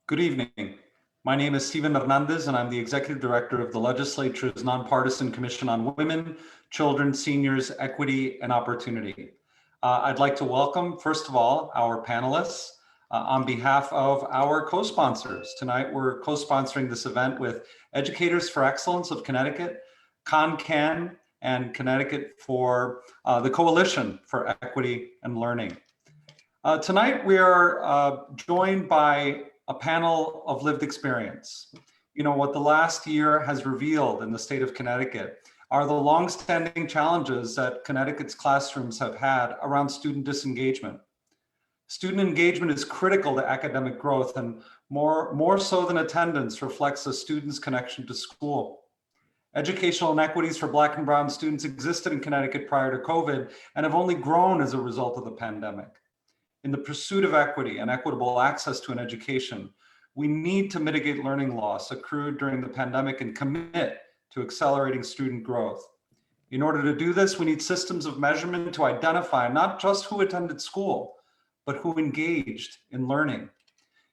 Good evening. My name is Steven Hernandez, and I'm the Executive Director of the Legislature's Nonpartisan Commission on Women, Children, Seniors, Equity, and Opportunity. I'd like to welcome, first of all, our panelists on behalf of our co-sponsors. Tonight, we're co-sponsoring this event with Educators for Excellence of Connecticut, CONCAN, and Connecticut for the Coalition for Equity and Learning. Tonight, we are joined by a panel of lived experience. You know, what the last year has revealed in the state of Connecticut are the longstanding challenges that Connecticut's classrooms have had around student disengagement. Student engagement is critical to academic growth, and more so than attendance reflects a student's connection to school. Educational inequities for Black and Brown students existed in Connecticut prior to COVID and have only grown as a result of the pandemic. In the pursuit of equity and equitable access to an education, we need to mitigate learning loss accrued during the pandemic and commit to accelerating student growth. In order to do this, we need systems of measurement to identify not just who attended school, but who engaged in learning.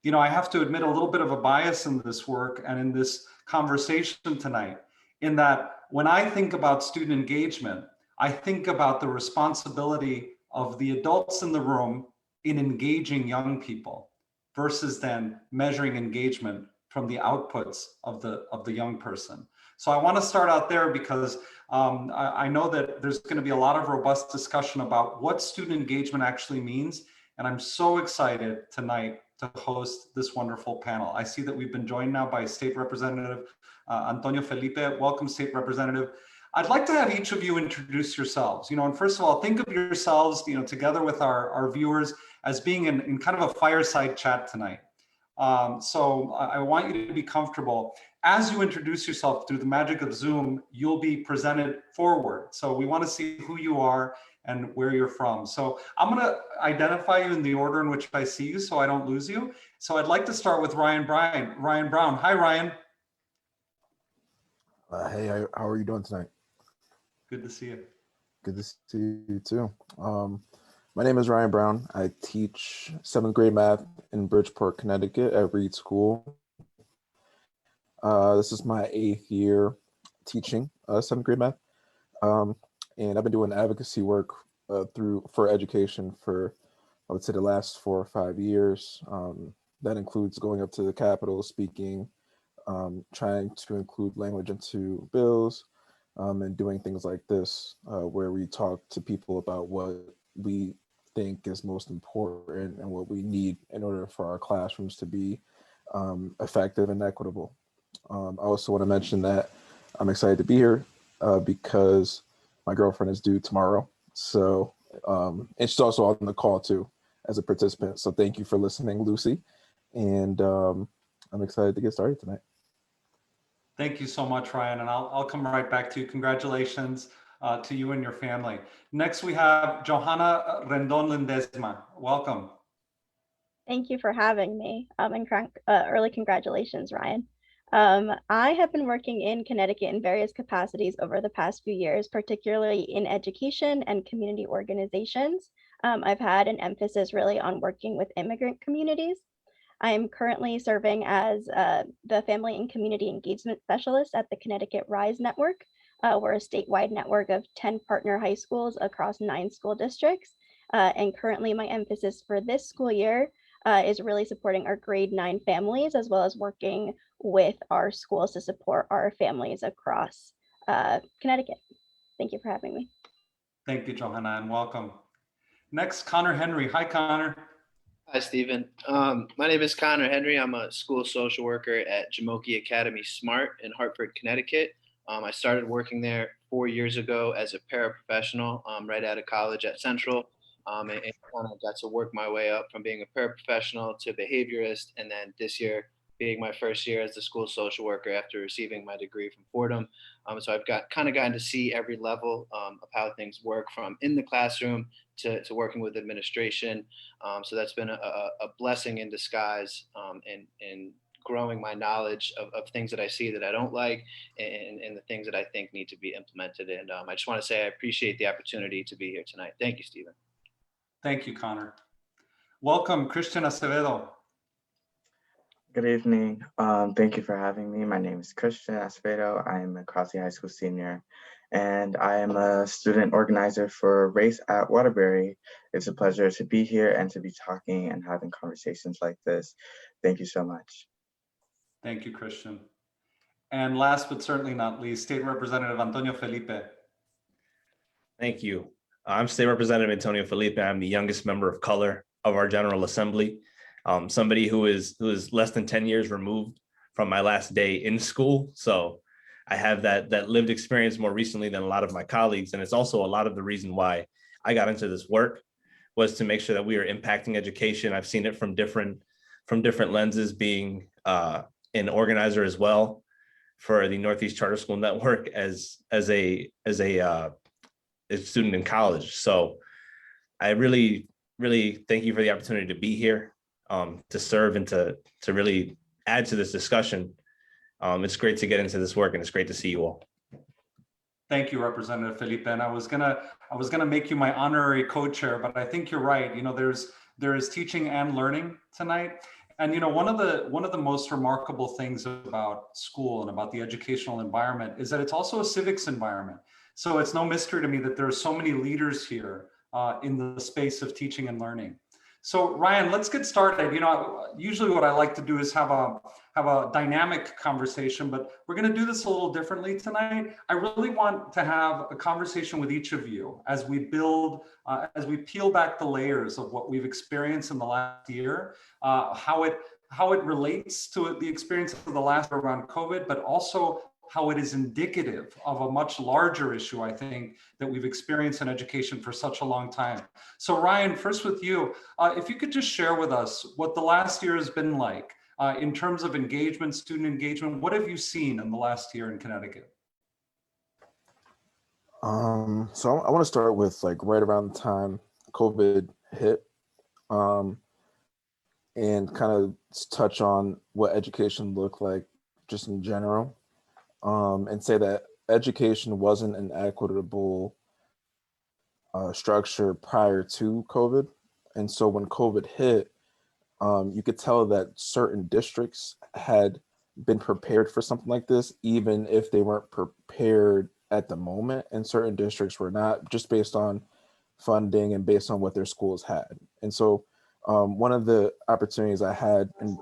You know, I have to admit a little bit of a bias in this work and in this conversation tonight, in that when I think about student engagement, I think about the responsibility of the adults in the room in engaging young people versus then measuring engagement from the outputs of the young person. So I want to start out there because I know that there's going to be a lot of robust discussion about what student engagement actually means. And I'm so excited tonight to host this wonderful panel. I see that we've been joined now by State Representative Antonio Felipe. Welcome, State Representative. I'd like to have each of you introduce yourselves, and first of all, think of yourselves, together with our viewers as being in kind of a fireside chat tonight. So I want you to be comfortable. As you introduce yourself through the magic of Zoom, you'll be presented forward. So we want to see who you are and where you're from. So I'm going to identify you in the order in which I see you so I don't lose you. So I'd like to start with Ryan Brown. Hi, Ryan. Hey, how are you doing tonight? Good to see you. Good to see you too. My name is Ryan Brown. I teach 7th grade math in Bridgeport, Connecticut at Reed School. This is my 8th year teaching 7th grade math. And I've been doing advocacy work for education for, I would say, the last 4 or 5 years. That includes going up to the Capitol, speaking, trying to include language into bills, and doing things like this, where we talk to people about what we think is most important and what we need in order for our classrooms to be effective and equitable. I also want to mention that I'm excited to be here because my girlfriend is due tomorrow. So, and she's also on the call too as a participant. So thank you for listening, Lucy. And I'm excited to get started tonight. Thank you so much, Ryan. And I'll come right back to you. Congratulations to you and your family. Next, we have Johanna Rendon Lindesma. Welcome. Thank you for having me. And early congratulations, Ryan. I have been working in Connecticut in various capacities over the past few years, particularly in education and community organizations. I've had an emphasis really on working with immigrant communities. I am currently serving as the Family and Community Engagement Specialist at the Connecticut RISE Network. We're a statewide network of 10 partner high schools across 9 school districts. And currently my emphasis for this school year is really supporting our grade 9 families, as well as working with our schools to support our families across Connecticut. Thank you for having me. Thank you, Johanna, and welcome. Next, Connor Henry. Hi, Connor. Hi, Stephen. My name is Connor Henry. I'm a school social worker at Jamoki Academy Smart in Hartford, Connecticut. I started working there 4 years ago as a paraprofessional right out of college at Central. And kind of got to work my way up from being a paraprofessional to behaviorist, and then this year being my first year as a school social worker after receiving my degree from Fordham. So I've gotten to see every level of how things work, from in the classroom to working with administration. So that's been a blessing in disguise in growing my knowledge of things that I see that I don't like, and the things that I think need to be implemented. And I just want to say I appreciate the opportunity to be here tonight. Thank you, Stephen. Thank you, Connor. Welcome, Christian Acevedo. Good evening. Thank you for having me. My name is Christian Acevedo. I am a Crossley High School senior, and I am a student organizer for Race at Waterbury. It's a pleasure to be here and to be talking and having conversations like this. Thank you so much. Thank you, Christian. And last but certainly not least, State Representative Antonio Felipe. Thank you. I'm State Representative Antonio Felipe. I'm the youngest member of color of our General Assembly. Somebody who is less than 10 years removed from my last day in school. So I have that lived experience more recently than a lot of my colleagues. And it's also a lot of the reason why I got into this work was to make sure that we are impacting education. I've seen it from different lenses, being an organizer as well for the Northeast Charter School Network as a student in college. So I really thank you for the opportunity to be here, to serve and to really add to this discussion. It's great to get into this work, and it's great to see you all. Thank you, Representative Felipe. And I was gonna make you my honorary co-chair, but I think you're right. You know, there is teaching and learning tonight. And you know, one of the most remarkable things about school and about the educational environment is that it's also a civics environment. So it's no mystery to me that there are so many leaders here in the space of teaching and learning. So Ryan, let's get started. You know, usually what I like to do is have a dynamic conversation, but we're going to do this a little differently tonight. I really want to have a conversation with each of you as we build, as we peel back the layers of what we've experienced in the last year, how it relates to the experience of the last year around COVID, but also how it is indicative of a much larger issue, I think, that we've experienced in education for such a long time. So Ryan, first with you, if you could just share with us what the last year has been like in terms of engagement, student engagement. What have you seen in the last year in Connecticut? So I want to start with like right around the time COVID hit, and kind of touch on what education looked like just in general. And say that education wasn't an equitable structure prior to COVID. And so when COVID hit, you could tell that certain districts had been prepared for something like this, even if they weren't prepared at the moment. And certain districts were not, just based on funding and based on what their schools had. And so one of the opportunities I had in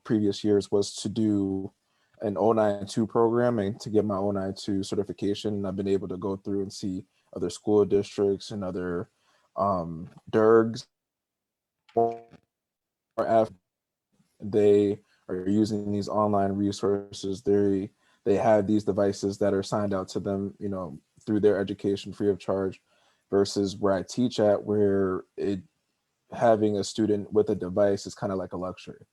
previous years was to do an 092 programming to get my 092 certification. I've been able to go through and see other school districts and other DERGs, or after they are using these online resources. They have these devices that are signed out to them, you know, through their education free of charge, versus where I teach at, where having a student with a device is kind of like a luxury.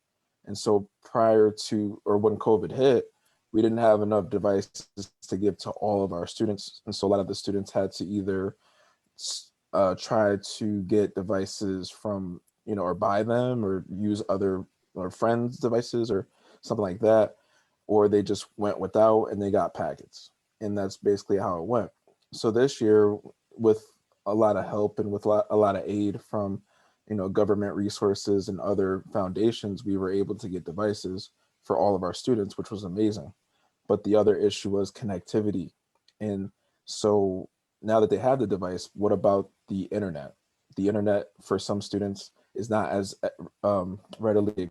And so prior to, or when COVID hit, we didn't have enough devices to give to all of our students. And so a lot of the students had to either try to get devices from, you know, or buy them or use other or friends' devices or something like that, or they just went without and they got packets. And that's basically how it went. So this year, with a lot of help and with a lot of aid from, you know, government resources and other foundations, we were able to get devices for all of our students, which was amazing. But the other issue was connectivity. And so now that they have the device, what about the internet? The internet for some students is not as readily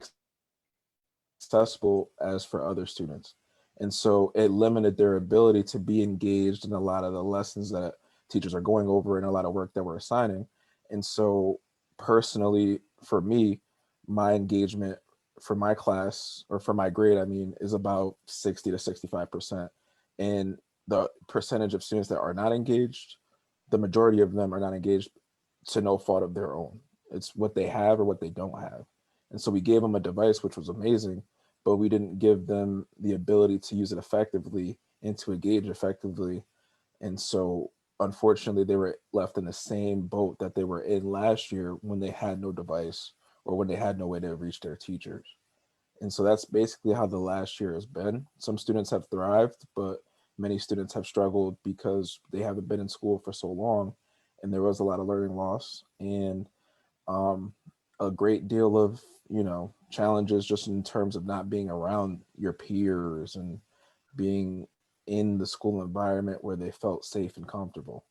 accessible as for other students. And so it limited their ability to be engaged in a lot of the lessons that teachers are going over and a lot of work that we're assigning. And so personally, for me, my engagement for my class, or for my grade, I mean, is about 60 to 65%. And the percentage of students that are not engaged, the majority of them are not engaged to no fault of their own. It's what they have or what they don't have. And so we gave them a device, which was amazing, but we didn't give them the ability to use it effectively and to engage effectively. And so unfortunately, they were left in the same boat that they were in last year when they had no device or when they had no way to reach their teachers. And so that's basically how the last year has been. Some students have thrived, but many students have struggled because they haven't been in school for so long, and there was a lot of learning loss and a great deal of challenges just in terms of not being around your peers and being in the school environment where they felt safe and comfortable.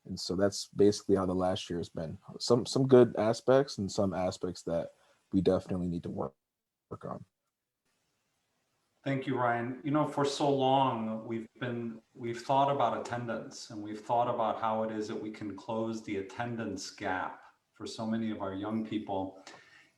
And so that's basically how the last year has been. Some good aspects and some aspects that we definitely need to work on. Thank you, Ryan. For so long, we've thought about attendance, and we've thought about how it is that we can close the attendance gap for so many of our young people.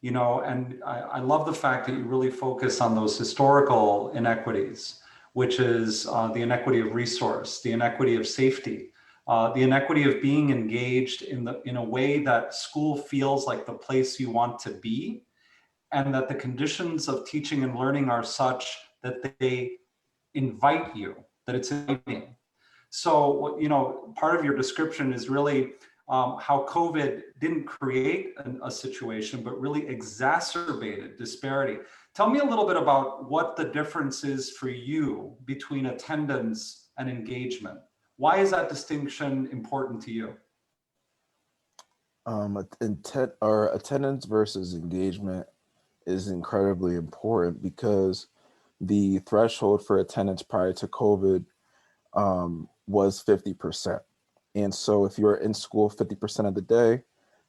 And I love the fact that you really focus on those historical inequities, which is the inequity of resource, the inequity of safety, the inequity of being engaged in a way that school feels like the place you want to be, and that the conditions of teaching and learning are such that they invite you, that it's inviting. So, part of your description is really how COVID didn't create a situation, but really exacerbated disparity. Tell me a little bit about what the difference is for you between attendance and engagement. Why is that distinction important to you? Attendance versus engagement is incredibly important because the threshold for attendance prior to COVID was 50%. And so if you're in school 50% of the day,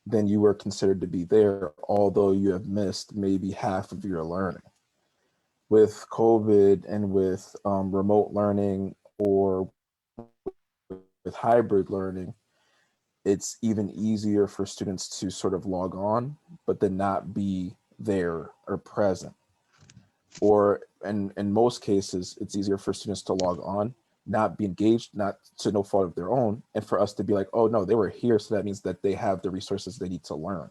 then you were considered to be there, although you have missed maybe half of your learning. With COVID and with remote learning or with hybrid learning, it's even easier for students to sort of log on, but then not be there or present. Or in most cases, it's easier for students to log on, not be engaged, not to no fault of their own, and for us to be like, oh no, they were here, so that means that they have the resources they need to learn.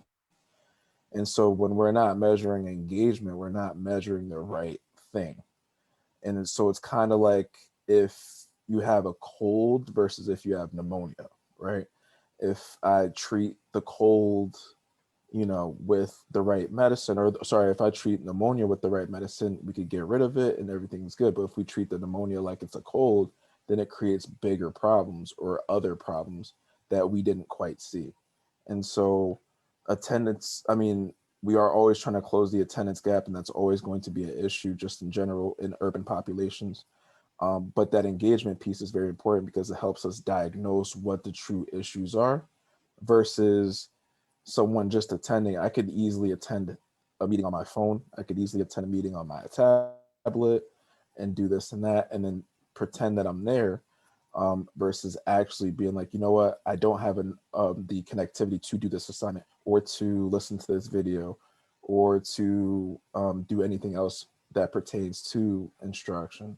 And so when we're not measuring engagement, we're not measuring the right thing. And so it's kind of like if you have a cold versus if you have pneumonia, right? If I treat the cold, with the right medicine, if I treat pneumonia with the right medicine, we could get rid of it and everything's good. But if we treat the pneumonia like it's a cold, then it creates bigger problems or other problems that we didn't quite see. And so attendance, we are always trying to close the attendance gap, and that's always going to be an issue just in general in urban populations. But that engagement piece is very important because it helps us diagnose what the true issues are versus someone just attending. I could easily attend a meeting on my phone. I could easily attend a meeting on my tablet and do this and that, and then pretend that I'm there, versus actually being like, you know what, I don't have the connectivity to do this assignment or to listen to this video or to do anything else that pertains to instruction.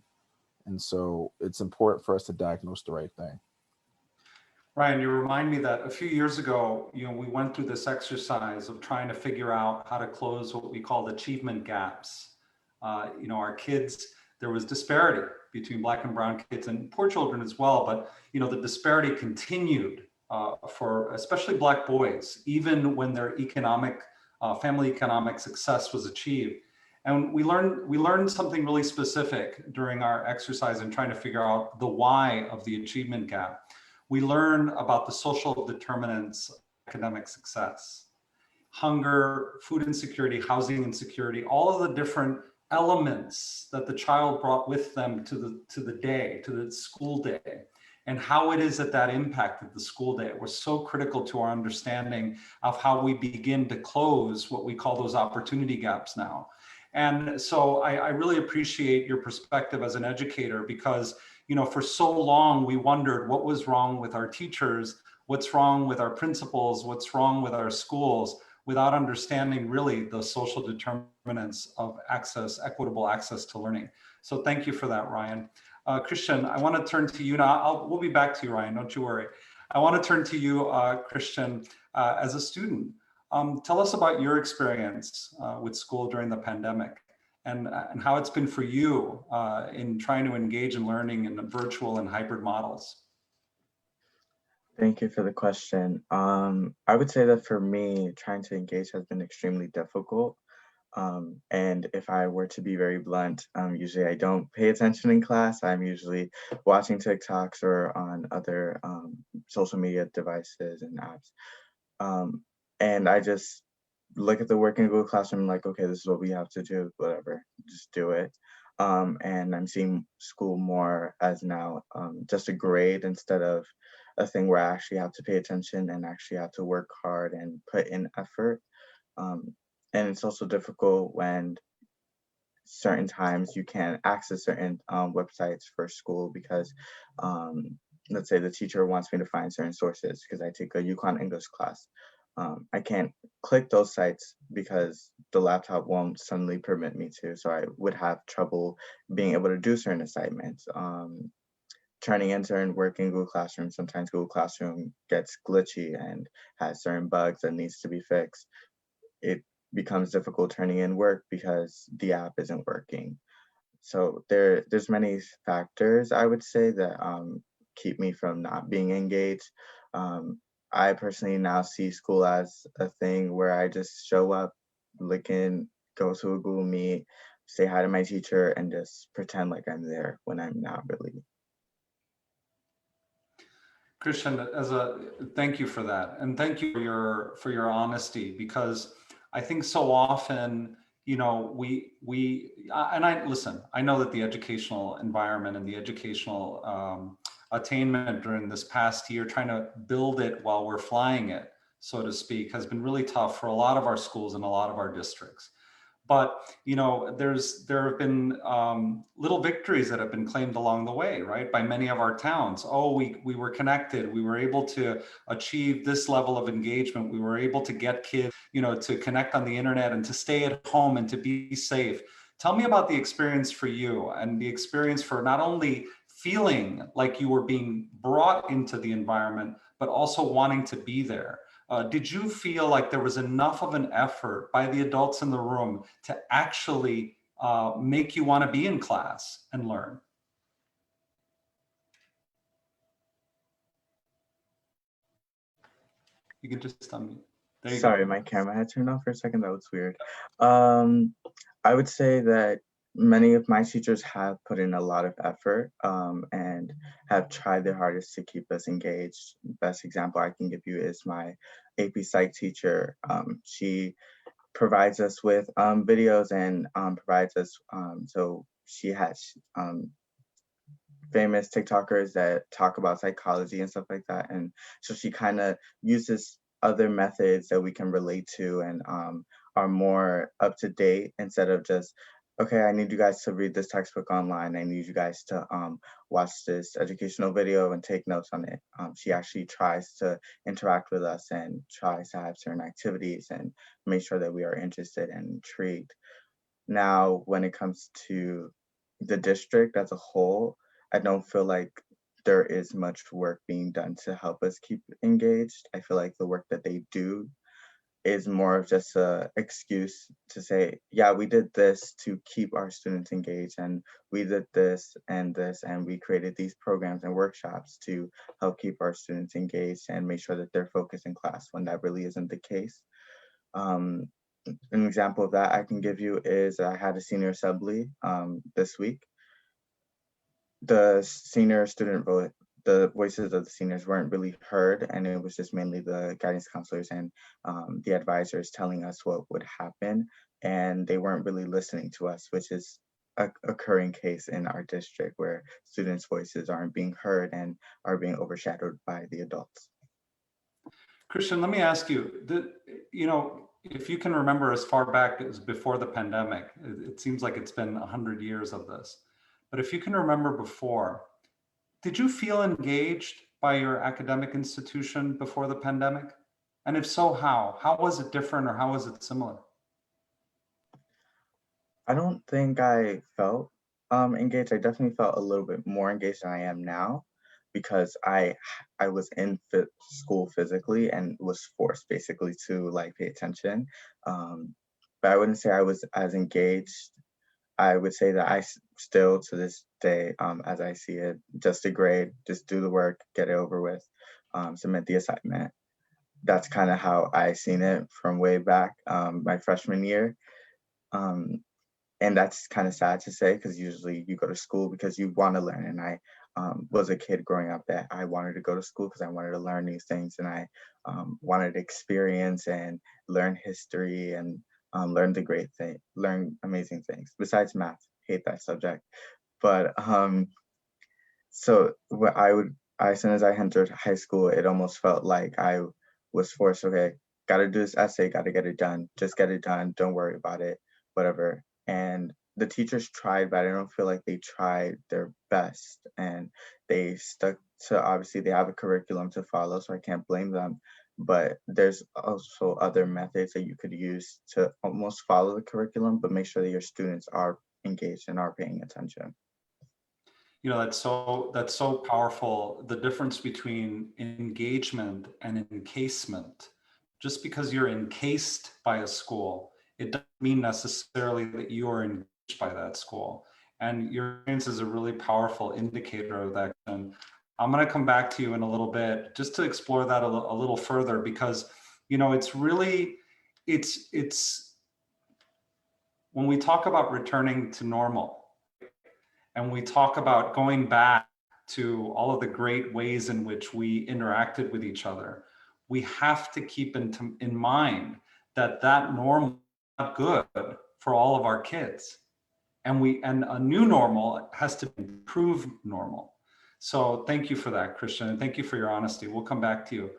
And so it's important for us to diagnose the right thing. Ryan, you remind me that a few years ago, we went through this exercise of trying to figure out how to close what we called achievement gaps. Our kids, there was disparity between Black and brown kids and poor children as well, but the disparity continued for especially Black boys, even when their family economic success was achieved. And we learned something really specific during our exercise in trying to figure out the why of the achievement gap. We learn about the social determinants of academic success: hunger, food insecurity, housing insecurity, all of the different elements that the child brought with them to the school day, and how it is that impacted the school day. It was so critical to our understanding of how we begin to close what we call those opportunity gaps now. And so I really appreciate your perspective as an educator, because for so long we wondered what was wrong with our teachers, what's wrong with our principals, what's wrong with our schools, without understanding really the social determinants of access, equitable access to learning. So thank you for that, Ryan. Christian, I want to turn to you now. We'll be back to you, Ryan, don't you worry. I want to turn to you, Christian, as a student. Tell us about your experience with school during the pandemic, and how it's been for you in trying to engage in learning in the virtual and hybrid models. Thank you for the question. I would say that for me, trying to engage has been extremely difficult. And if I were to be very blunt, usually I don't pay attention in class. I'm usually watching TikToks or on other social media devices and apps. And I just look at the work in Google Classroom, like, okay, this is what we have to do, whatever, just do it. And I'm seeing school more as now just a grade instead of a thing where I actually have to pay attention and actually have to work hard and put in effort. Um, and it's also difficult when certain times you can't access certain websites for school because let's say the teacher wants me to find certain sources because I take a Yukon English class. I can't click those sites because the laptop won't suddenly permit me to, so I would have trouble being able to do certain assignments. Turning in certain work in Google Classroom, sometimes Google Classroom gets glitchy and has certain bugs that needs to be fixed. It becomes difficult turning in work because the app isn't working. So there's many factors I would say that keep me from not being engaged. Um, I personally now see school as a thing where I just show up, look in, go to a Google Meet, say hi to my teacher, and just pretend like I'm there when I'm not really. Christian, thank you for that, and thank you for your honesty, because I think so often, you know, and I listen. I know that the educational environment and the educational attainment during this past year, trying to build it while we're flying it, so to speak, has been really tough for a lot of our schools and a lot of our districts. But you know, there have been little victories that have been claimed along the way, right, by many of our towns. Oh, we were connected. We were able to achieve this level of engagement. We were able to get kids, you know, to connect on the internet and to stay at home and to be safe. Tell me about the experience for you and the experience for not only feeling like you were being brought into the environment, but also wanting to be there. Did you feel like there was enough of an effort by the adults in the room to actually make you want to be in class and learn? You can just unmute. There you go. Sorry, my camera had turned off for a second. That was weird. I would say that many of my teachers have put in a lot of effort and have tried their hardest to keep us engaged. Best example I can give you is my AP Psych teacher. She provides us with videos and provides us, so she has famous TikTokers that talk about psychology and stuff like that. And so she kind of uses other methods that we can relate to and are more up to date instead of just, okay, I need you guys to read this textbook online. I need you guys to watch this educational video and take notes on it. She actually tries to interact with us and tries to have certain activities and make sure that we are interested and intrigued. Now, when it comes to the district as a whole, I don't feel like there is much work being done to help us keep engaged. I feel like the work that they do is more of just a excuse to say, yeah, we did this to keep our students engaged, and we did this, and we created these programs and workshops to help keep our students engaged and make sure that they're focused in class when that really isn't the case. Um, an example of that I can give you is I had a senior assembly this week. The senior student vote, the voices of the seniors weren't really heard, and it was just mainly the guidance counselors and the advisors telling us what would happen, and they weren't really listening to us, which is a occurring case in our district where students' voices aren't being heard and are being overshadowed by the adults. Christian, let me ask you, you know, if you can remember as far back as before the pandemic, it seems like it's been 100 years of this. But if you can remember before, did you feel engaged by your academic institution before the pandemic? And if so, how? How was it different or how was it similar? I don't think I felt engaged. I definitely felt a little bit more engaged than I am now because I was in school physically and was forced basically to like pay attention. But I wouldn't say I was as engaged. I would say that still to this day, as I see it, just a grade, just do the work, get it over with, submit the assignment. That's kind of how I seen it from way back my freshman year. And that's kind of sad to say because usually you go to school because you want to learn, and was a kid growing up that I wanted to go to school because I wanted to learn new things, and I wanted to experience and learn history and learn amazing things. Besides math, hate that subject. But so what as soon as I entered high school, it almost felt like I was forced, okay, got to do this essay, got to get it done, just get it done, don't worry about it, whatever. And the teachers tried, but I don't feel like they tried their best. And they stuck to, obviously, they have a curriculum to follow, so I can't blame them. But there's also other methods that you could use to almost follow the curriculum, but make sure that your students are engaged and are paying attention. You know, that's so powerful. The difference between engagement and encasement. Just because you're encased by a school, it doesn't mean necessarily that you are engaged by that school. And your experience is a really powerful indicator of that. And I'm going to come back to you in a little bit just to explore that a little further, because, you know, it's really, it's when we talk about returning to normal, and we talk about going back to all of the great ways in which we interacted with each other, we have to keep in mind that that normal is not good for all of our kids. And a new normal has to be improved normal. So thank you for that, Christian, and thank you for your honesty. We'll come back to you.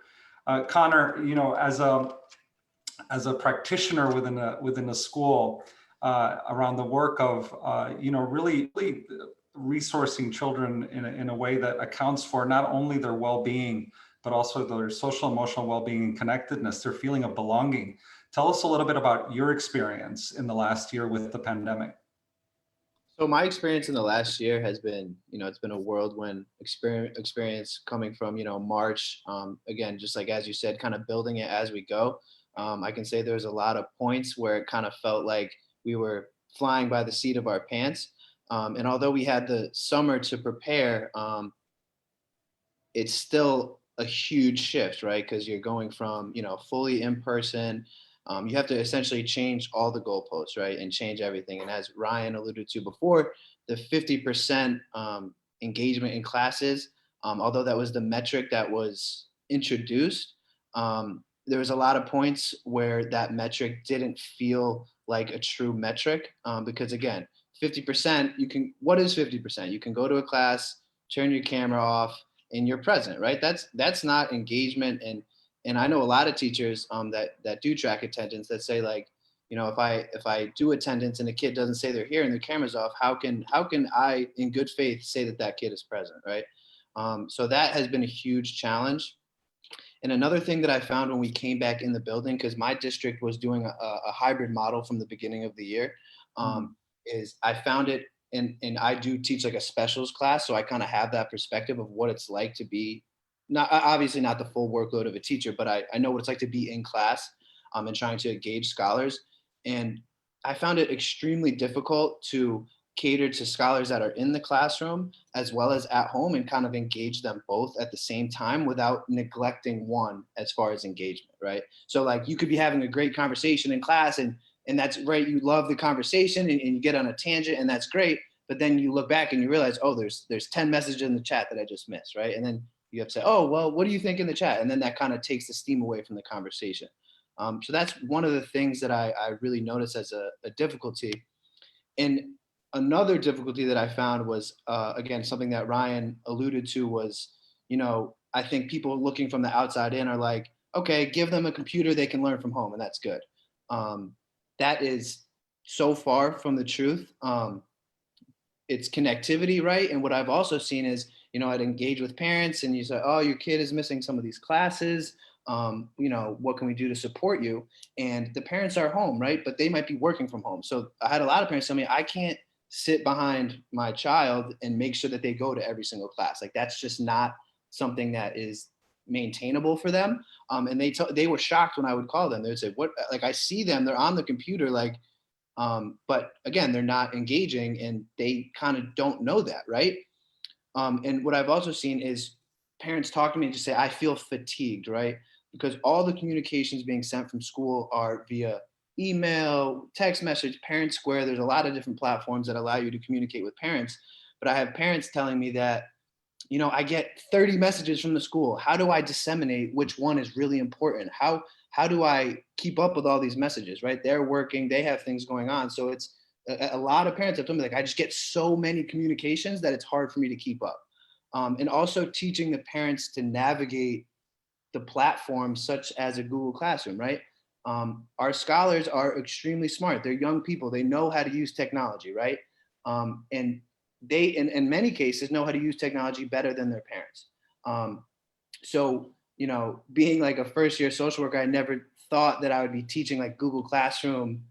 Connor, you know, as a practitioner within a school, around the work of, you know, really resourcing children in a way that accounts for not only their well-being, but also their social, emotional well-being and connectedness, their feeling of belonging. Tell us a little bit about your experience in the last year with the pandemic. So my experience in the last year has been, you know, it's been a whirlwind experience coming from, you know, March. Again, just like, as you said, kind of building it as we go. I can say there's a lot of points where it kind of felt like we were flying by the seat of our pants. And although we had the summer to prepare, it's still a huge shift, right? Because you're going from, you know, fully in person. You have to essentially change all the goalposts, right? And change everything. And as Ryan alluded to before, the 50% engagement in classes, although that was the metric that was introduced, there was a lot of points where that metric didn't feel like a true metric, because again, 50%, what is 50%? You can go to a class, turn your camera off, and you're present, right? That's not engagement. And I know a lot of teachers that do track attendance that say, like, you know, if I do attendance and the kid doesn't say they're here and their camera's off, how can I in good faith say that kid is present, right? So that has been a huge challenge. And another thing that I found when we came back in the building, because my district was doing a hybrid model from the beginning of the year, is I found it, and I do teach like a specials class, so I kind of have that perspective of what it's like to be, not obviously not the full workload of a teacher, but I know what it's like to be in class, and trying to engage scholars. And I found it extremely difficult to cater to scholars that are in the classroom as well as at home, and kind of engage them both at the same time without neglecting one as far as engagement, right? So like, you could be having a great conversation in class, and that's right, you love the conversation, and you get on a tangent, and that's great, but then you look back and you realize, oh, there's 10 messages in the chat that I just missed, right? And then you have to say, oh, well, what do you think in the chat? And then that kind of takes the steam away from the conversation. So that's one of the things that I really noticed as a difficulty. And another difficulty that I found was, again, something that Ryan alluded to was, you know, I think people looking from the outside in are like, okay, give them a computer, they can learn from home, and that's good. That is so far from the truth. It's connectivity, right? And what I've also seen is, you know, I'd engage with parents, and you say, oh, your kid is missing some of these classes. You know, what can we do to support you? And the parents are home, right? But they might be working from home. So I had a lot of parents tell me, I can't sit behind my child and make sure that they go to every single class. Like, that's just not something that is maintainable for them. And they were shocked when I would call them. They would say, what, like, I see them, they're on the computer, like, but again, they're not engaging, and they kind of don't know that, right? And what I've also seen is parents talk to me and just say, I feel fatigued, right? Because all the communications being sent from school are via email, text message, Parent Square. There's a lot of different platforms that allow you to communicate with parents. But I have parents telling me that I get 30 messages from the school. How do I disseminate which one is really important? How do I keep up with all these messages, right? They're working, they have things going on. So it's a lot of parents have told me, like, I just get so many communications that it's hard for me to keep up. And also teaching the parents to navigate the platforms such as a Google Classroom, right? Our scholars are extremely smart. They're young people. They know how to use technology, right? And they, in many cases, know how to use technology better than their parents. So, being like a first year social worker, I never thought that I would be teaching like Google Classroom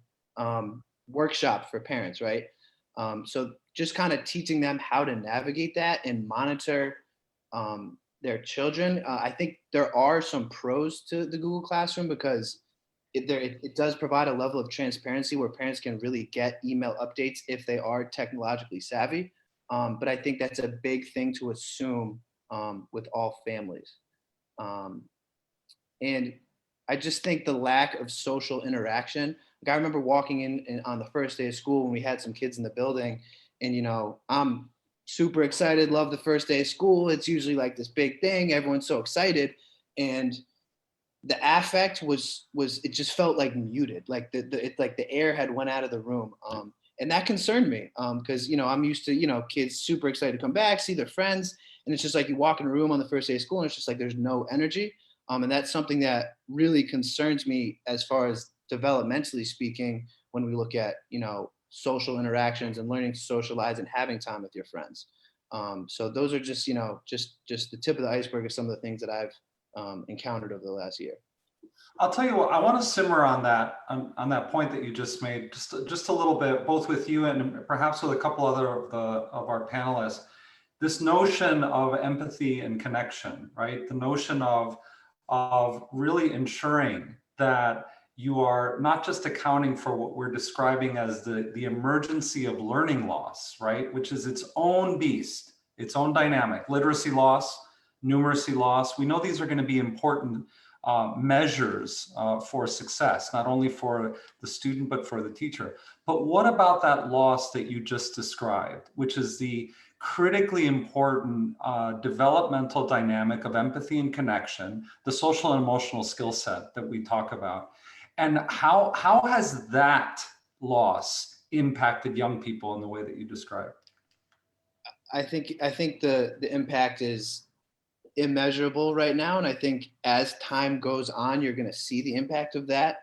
workshop for parents, right? So just kind of teaching them how to navigate that and monitor their children. I think there are some pros to the Google Classroom because it does provide a level of transparency where parents can really get email updates if they are technologically savvy. But I think that's a big thing to assume with all families. And I just think the lack of social interaction. Like I remember walking in on the first day of school when we had some kids in the building, and I'm super excited, love the first day of school. It's usually like this big thing, everyone's so excited, and the affect was it just felt like muted, like like the air had went out of the room, and that concerned me because I'm used to kids super excited to come back, see their friends, and it's just like you walk in a room on the first day of school and it's just like there's no energy, and that's something that really concerns me as far as developmentally speaking when we look at social interactions and learning to socialize and having time with your friends. So those are just just the tip of the iceberg of some of the things that I've encountered over the last year. I'll tell you what, I want to simmer on that point that you just made just a little bit, both with you and perhaps with a couple other of our panelists. This notion of empathy and connection, right? The notion of really ensuring that you are not just accounting for what we're describing as the emergency of learning loss, right? Which is its own beast, its own dynamic, literacy loss, numeracy loss. We know these are going to be important measures for success, not only for the student, but for the teacher. But what about that loss that you just described, which is the critically important developmental dynamic of empathy and connection, the social and emotional skill set that we talk about? And how has that loss impacted young people in the way that you described? I think the impact is immeasurable right now, and I think as time goes on, you're going to see the impact of that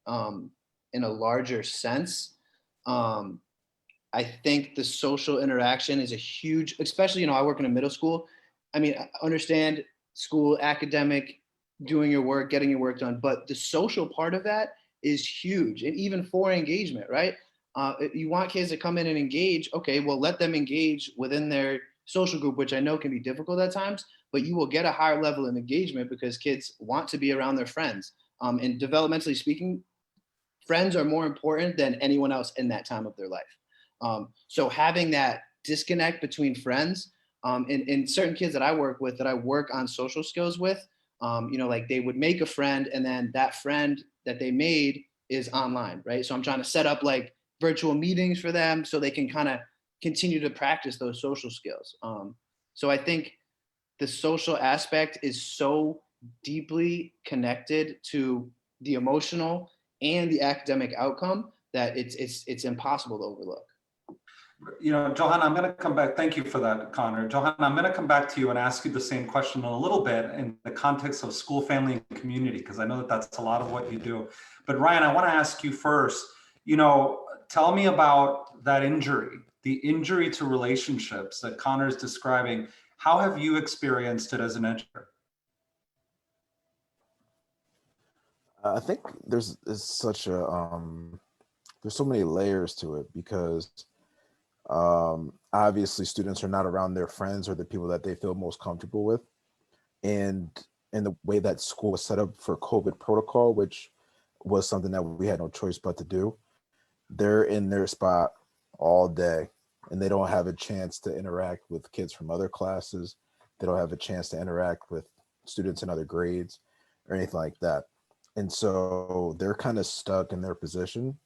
in a larger sense. I think the social interaction is a huge, especially I work in a middle school. I mean, I understand school, academic, doing your work, getting your work done, but the social part of that is huge, and even for engagement, right? If you want kids to come in and engage, okay, well, let them engage within their social group, which I know can be difficult at times, but you will get a higher level of engagement because kids want to be around their friends. And developmentally speaking, friends are more important than anyone else in that time of their life. So having that disconnect between friends and certain kids that I work with, that I work on social skills with, like they would make a friend and then that friend that they made is online, right? So I'm trying to set up like virtual meetings for them so they can kind of continue to practice those social skills. So I think the social aspect is so deeply connected to the emotional and the academic outcome that it's impossible to overlook. Johanna, I'm going to come back. Thank you for that, Connor. Johanna, I'm going to come back to you and ask you the same question in a little bit in the context of school, family, and community, because I know that that's a lot of what you do. But Ryan, I want to ask you first, tell me about that injury, the injury to relationships that Connor is describing. How have you experienced it as an educator? I think there's such a there's so many layers to it because obviously students are not around their friends or the people that they feel most comfortable with, and in the way that school was set up for COVID protocol, which was something that we had no choice but to do, they're in their spot all day and they don't have a chance to interact with kids from other classes. They don't have a chance to interact with students in other grades or anything like that. And so they're kind of stuck in their position.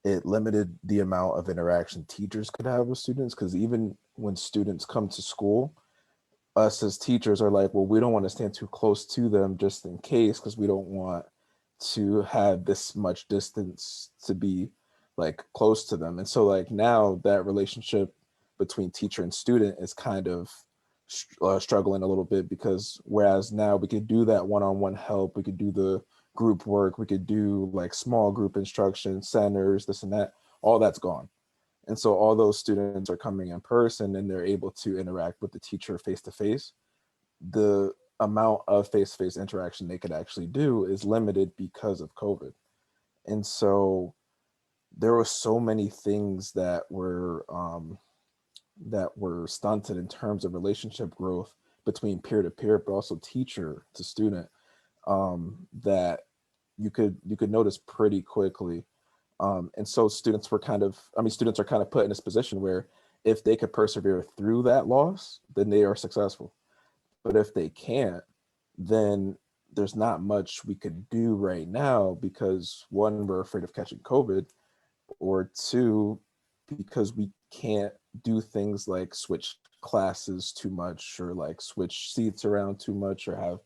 It limited the amount of interaction teachers could have with students, because even when students come to school, us as teachers are like, well, we don't want to stand too close to them just in case, because we don't want to have this much distance to be like close to them. And so like now that relationship between teacher and student is kind of struggling a little bit, because whereas now we could do that one-on-one help, we could do the group work, we could do like small group instruction centers, this and that, all that's gone. And so all those students are coming in person and they're able to interact with the teacher face to face. The amount of face-to-face interaction they could actually do is limited because of COVID. And so there were so many things that were stunted in terms of relationship growth between peer-to-peer, but also teacher to student, that you could notice pretty quickly. And so students are kind of put in this position where if they could persevere through that loss, then they are successful. But if they can't, then there's not much we could do right now, because one, we're afraid of catching COVID, or two, because we can't do things like switch classes too much, or like switch seats around too much, or have,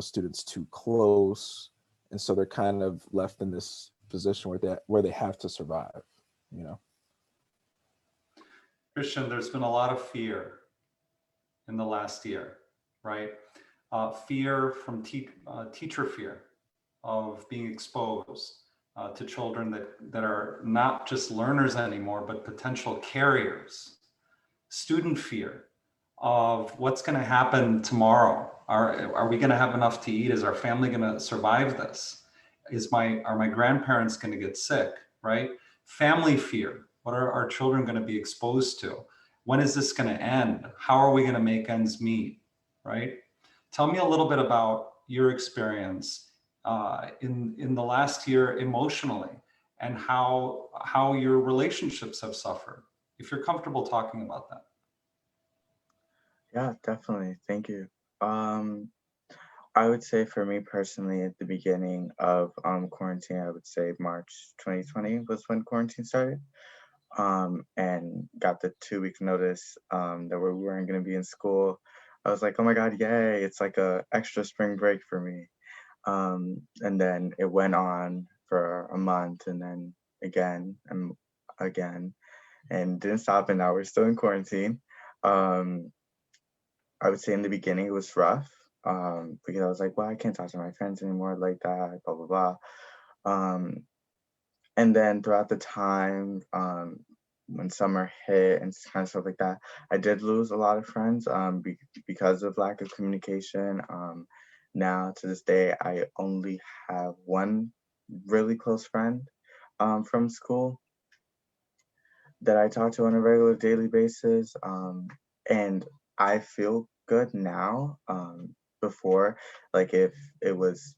students too close. And so they're kind of left in this position where they have to survive, Christian, there's been a lot of fear in the last year, right? Fear from teacher fear of being exposed to children that are not just learners anymore, but potential carriers. Student fear of what's going to happen tomorrow. Are we going to have enough to eat? Is our family going to survive this? Are my grandparents going to get sick, right? Family fear. What are our children going to be exposed to? When is this going to end? How are we going to make ends meet, right? Tell me a little bit about your experience in the last year emotionally, and how your relationships have suffered, if you're comfortable talking about that. Yeah, definitely. Thank you. I would say for me personally, at the beginning of quarantine, I would say March 2020 was when quarantine started, and got the 2 week notice that we weren't going to be in school. I was like, oh my God, yay! It's like a extra spring break for me. And then it went on for a month, and then again and again, and didn't stop. And now we're still in quarantine. I would say in the beginning it was rough, because I was like, well, I can't talk to my friends anymore like that, blah, blah, blah. And then throughout the time, when summer hit and kind of stuff like that, I did lose a lot of friends because of lack of communication. Now to this day, I only have one really close friend from school that I talk to on a regular daily basis. And I feel good now. Before, like if it was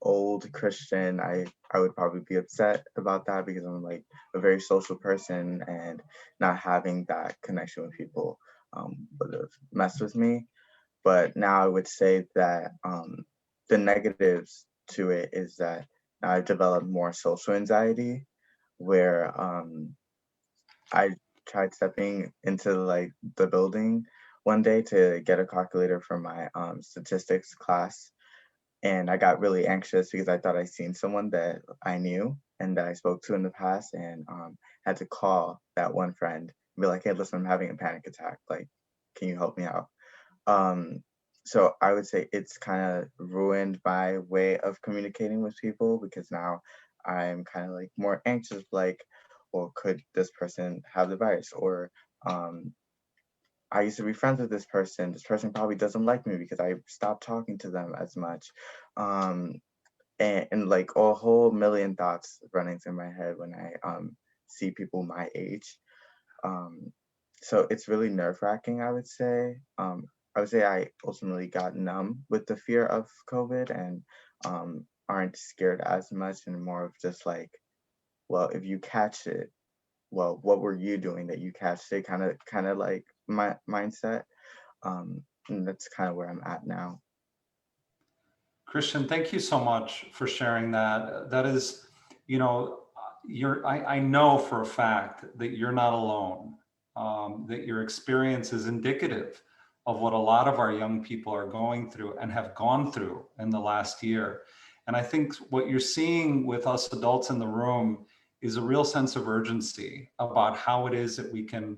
old Christian, I would probably be upset about that, because I'm like a very social person, and not having that connection with people would have messed with me. But now I would say that the negatives to it is that I've developed more social anxiety, where I tried stepping into like the building one day to get a calculator for my statistics class. And I got really anxious because I thought I seen someone that I knew and that I spoke to in the past, and had to call that one friend and be like, hey, listen, I'm having a panic attack. Like, can you help me out? So I would say it's kind of ruined my way of communicating with people, because now I'm kind of like more anxious, like, well, could this person have the virus? Or I used to be friends with this person. This person probably doesn't like me because I stopped talking to them as much. And like a whole million thoughts running through my head when I see people my age. So it's really nerve-wracking, I would say. I would say I ultimately got numb with the fear of COVID, and aren't scared as much, and more of just like, well, if you catch it, well, what were you doing that you catched it? Kind of like my mindset. And that's kind of where I'm at now. Christian, thank you so much for sharing that. That is, I know for a fact that you're not alone, that your experience is indicative of what a lot of our young people are going through and have gone through in the last year. And I think what you're seeing with us adults in the room is a real sense of urgency about how it is that we can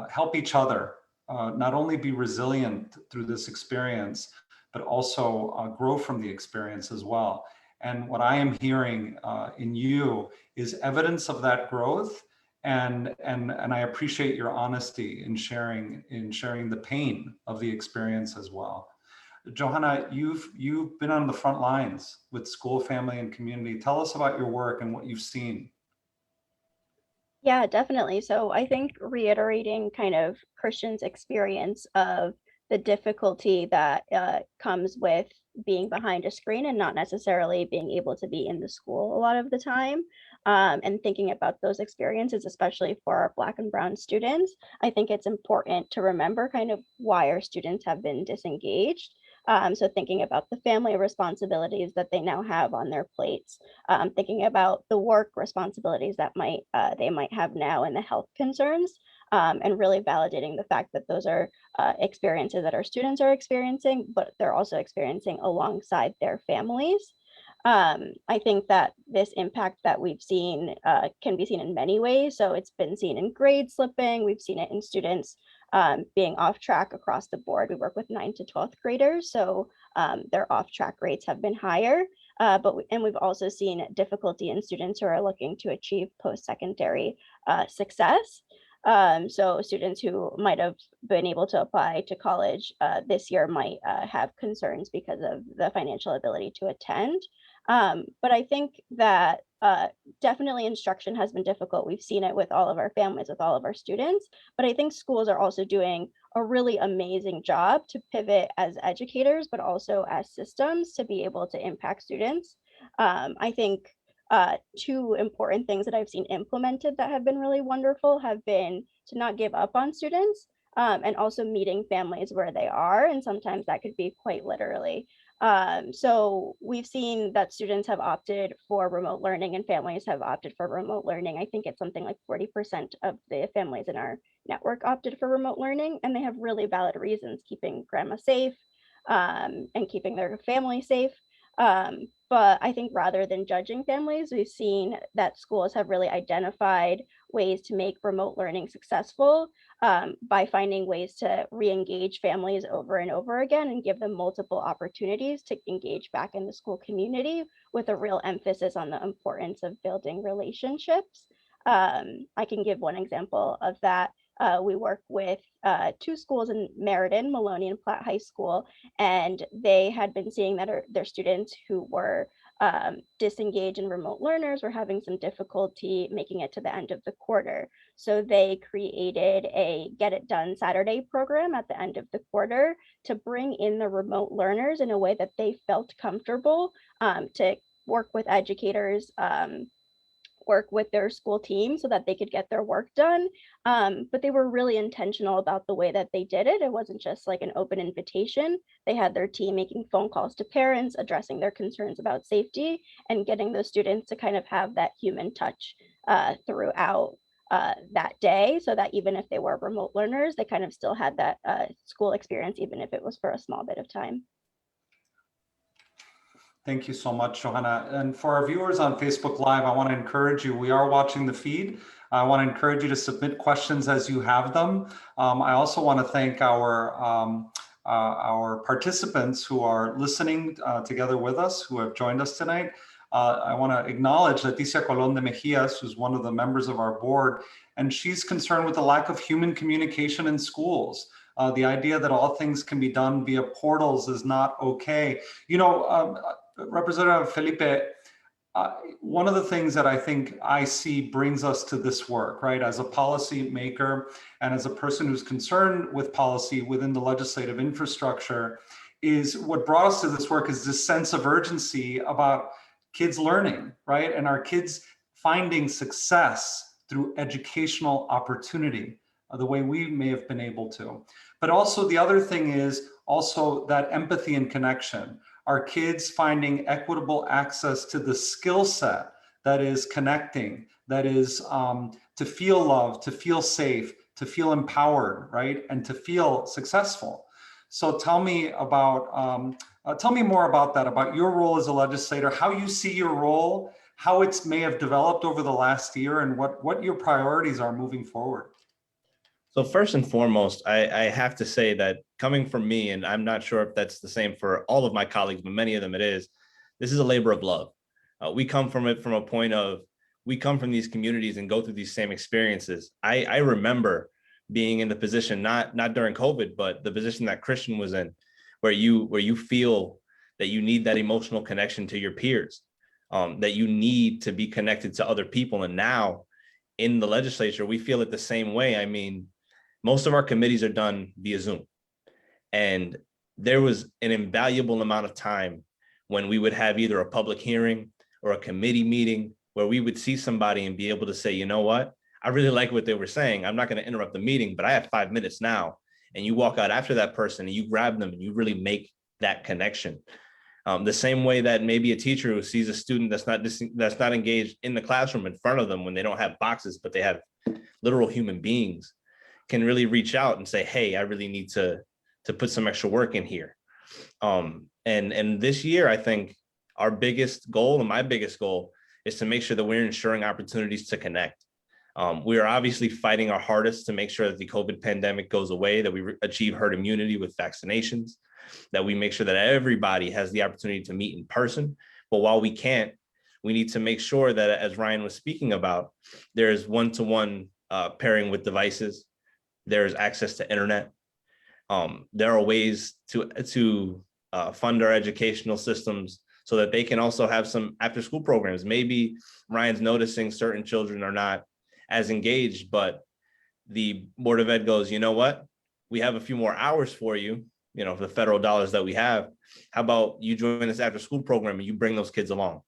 help each other not only be resilient through this experience, but also grow from the experience as well. And what I am hearing in you is evidence of that growth. And I appreciate your honesty in sharing the pain of the experience as well. Johanna, you've been on the front lines with school, family, and community. Tell us about your work and what you've seen. Yeah, definitely. So I think reiterating kind of Christian's experience of the difficulty that comes with being behind a screen and not necessarily being able to be in the school a lot of the time, and thinking about those experiences, especially for our Black and Brown students, I think it's important to remember kind of why our students have been disengaged. So thinking about the family responsibilities that they now have on their plates, thinking about the work responsibilities that they might have now and the health concerns, and really validating the fact that those are experiences that our students are experiencing, but they're also experiencing alongside their families. I think that this impact that we've seen can be seen in many ways. So it's been seen in grade slipping. We've seen it in students being off track across the board. We work with 9th to 12th graders, so their off track rates have been higher. And we've also seen difficulty in students who are looking to achieve post-secondary success. So students who might have been able to apply to college this year might have concerns because of the financial ability to attend. But I think that definitely instruction has been difficult. We've seen it with all of our families, with all of our students, but I think schools are also doing a really amazing job to pivot as educators, but also as systems to be able to impact students. I think two important things that I've seen implemented that have been really wonderful have been to not give up on students, and also meeting families where they are. And sometimes that could be quite literally. So we've seen that students have opted for remote learning and families have opted for remote learning. I think it's something like 40% of the families in our network opted for remote learning, and they have really valid reasons, keeping grandma safe, and keeping their family safe. But I think rather than judging families, we've seen that schools have really identified ways to make remote learning successful, by finding ways to re-engage families over and over again and give them multiple opportunities to engage back in the school community with a real emphasis on the importance of building relationships. I can give one example of that. We work with two schools in Meriden, Maloney and Platt High School, and they had been seeing that their students who were disengaged and remote learners were having some difficulty making it to the end of the quarter. So they created a Get It Done Saturday program at the end of the quarter to bring in the remote learners in a way that they felt comfortable, to work with educators, work with their school team so that they could get their work done. But they were really intentional about the way that they did it. It wasn't just like an open invitation. They had their team making phone calls to parents, addressing their concerns about safety, and getting those students to kind of have that human touch throughout that day, so that even if they were remote learners, they kind of still had that school experience, even if it was for a small bit of time. Thank you so much, Johanna. And for our viewers on Facebook Live, I want to encourage you, we are watching the feed. I want to encourage you to submit questions as you have them. I also want to thank our participants who are listening together with us, who have joined us tonight. I want to acknowledge Leticia Colon de Mejias, who's one of the members of our board, and she's concerned with the lack of human communication in schools. The idea that all things can be done via portals is not okay. You know, Representative Felipe, one of the things that I think I see brings us to this work, right? As a policy maker and as a person who's concerned with policy within the legislative infrastructure, is what brought us to this work is this sense of urgency about kids learning, right? And our kids finding success through educational opportunity, the way we may have been able to. But also the other thing is also that empathy and connection. Our kids finding equitable access to the skill set that is connecting, that is to feel loved, to feel safe, to feel empowered, right? And to feel successful. So tell me more about that, about your role as a legislator, how you see your role, how it may have developed over the last year, and what your priorities are moving forward. So first and foremost, I have to say that coming from me, and I'm not sure if that's the same for all of my colleagues, but many of them it is, this is a labor of love. We come from it from a point of, we come from these communities and go through these same experiences. I remember being in the position, not during COVID, but the position that Christian was in, where you feel that you need that emotional connection to your peers, that you need to be connected to other people. And now in the legislature, we feel it the same way. I mean, most of our committees are done via Zoom. And there was an invaluable amount of time when we would have either a public hearing or a committee meeting where we would see somebody and be able to say, you know what, I really like what they were saying. I'm not going to interrupt the meeting, but I have 5 minutes now. And you walk out after that person and you grab them and you really make that connection. The same way that maybe a teacher who sees a student that's not engaged in the classroom in front of them when they don't have boxes, but they have literal human beings, can really reach out and say, hey, I really need to put some extra work in here. And this year, I think our biggest goal and my biggest goal is to make sure that we're ensuring opportunities to connect. We are obviously fighting our hardest to make sure that the COVID pandemic goes away, that we achieve herd immunity with vaccinations, that we make sure that everybody has the opportunity to meet in person. But while we can't, we need to make sure that, as Ryan was speaking about, there's one-to-one pairing with devices. There's access to internet. There are ways to fund our educational systems so that they can also have some after school programs. Maybe Ryan's noticing certain children are not as engaged, but the Board of Ed goes, you know what? We have a few more hours for you, for the federal dollars that we have. How about you join this after school program and you bring those kids along?